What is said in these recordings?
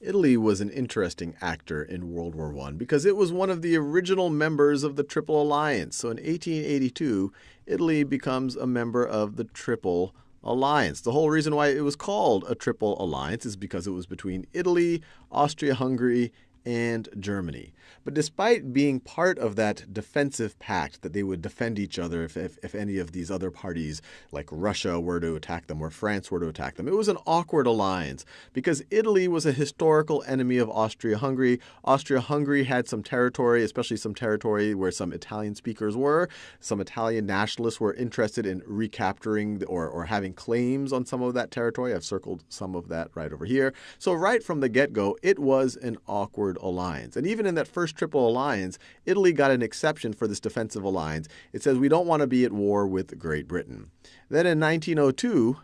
Italy was an interesting actor in World War I because it was one of the original members of the Triple Alliance. So in 1882, Italy becomes a member of the Triple Alliance. The whole reason why it was called a Triple Alliance is because it was between Italy, Austria-Hungary, and Germany. But despite being part of that defensive pact that they would defend each other if any of these other parties like Russia were to attack them or France were to attack them, it was an awkward alliance because Italy was a historical enemy of Austria-Hungary. Austria-Hungary had some territory, especially some territory where some Italian speakers were. Some Italian nationalists were interested in recapturing or having claims on some of that territory. I've circled some of that right over here. So right from the get-go, it was an awkward alliance. And even in that first Triple Alliance, Italy got an exception for this defensive alliance. It says we don't want to be at war with Great Britain. Then in 1902,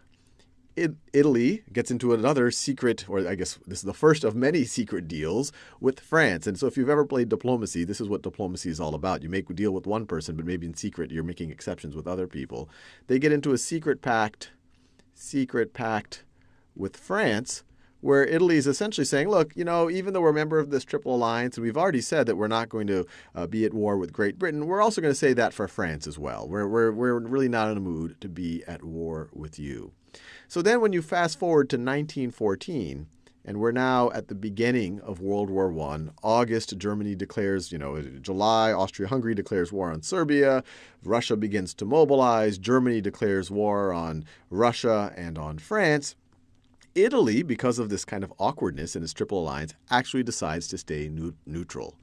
Italy gets into another secret, or I guess this is the first of many secret deals with France. And so if you've ever played diplomacy, this is what diplomacy is all about. You make a deal with one person, but maybe in secret you're making exceptions with other people. They get into a secret pact with France, where Italy is essentially saying, look, even though we're a member of this Triple Alliance, and we've already said that we're not going to be at war with Great Britain, we're also going to say that for France as well. We're really not in a mood to be at war with you. So then when you fast forward to 1914, and we're now at the beginning of World War I. August, Germany declares, July, Austria-Hungary declares war on Serbia. Russia begins to mobilize. Germany declares war on Russia and on France. Italy, because of this kind of awkwardness in its Triple Alliance, actually decides to stay neutral.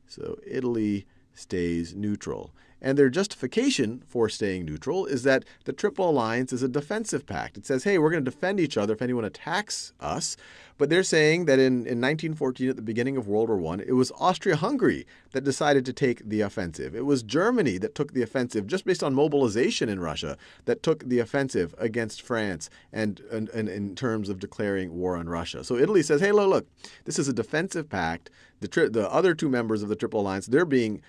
So Italy stays neutral. And their justification for staying neutral is that the Triple Alliance is a defensive pact. It says, hey, we're going to defend each other if anyone attacks us. But they're saying that in 1914, at the beginning of World War I, it was Austria-Hungary that decided to take the offensive. It was Germany that took the offensive, just based on mobilization in Russia, that took the offensive against France and in terms of declaring war on Russia. So Italy says, hey, look, this is a defensive pact. The other two members of the Triple Alliance, they're being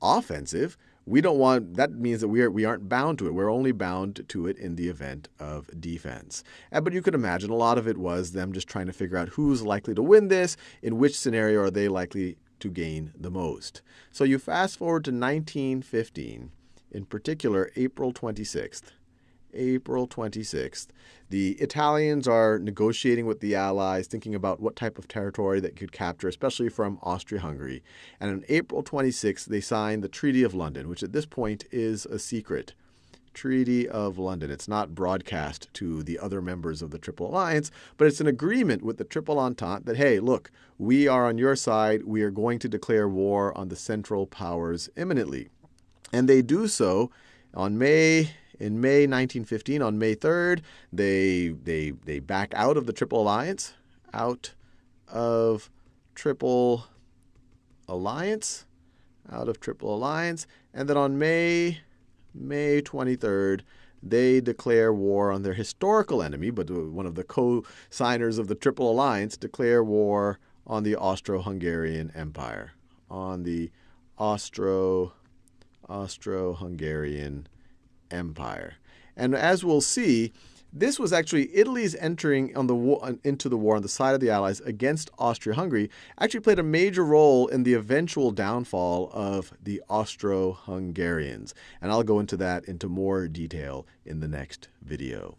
offensive. We don't want, that means that we aren't bound to it. We're only bound to it in the event of defense. But you could imagine a lot of it was them just trying to figure out who's likely to win this, in which scenario are they likely to gain the most. So you fast forward to 1915, in particular April 26th. April 26th. The Italians are negotiating with the Allies, thinking about what type of territory they could capture, especially from Austria-Hungary. And on April 26th, they sign the Treaty of London, which at this point is a secret. Treaty of London. It's not broadcast to the other members of the Triple Alliance, but it's an agreement with the Triple Entente that, hey, look, we are on your side. We are going to declare war on the Central Powers imminently. And they do so in May 1915, on May 3rd, they back out of the Triple Alliance, and then on May 23rd, they declare war on their historical enemy, but one of the co-signers of the Triple Alliance, declare war on the Austro-Hungarian Empire, on the Austro-Hungarian Empire. And as we'll see, this was actually Italy's entering into the war on the side of the Allies against Austria-Hungary actually played a major role in the eventual downfall of the Austro-Hungarians. And I'll go into that into more detail in the next video.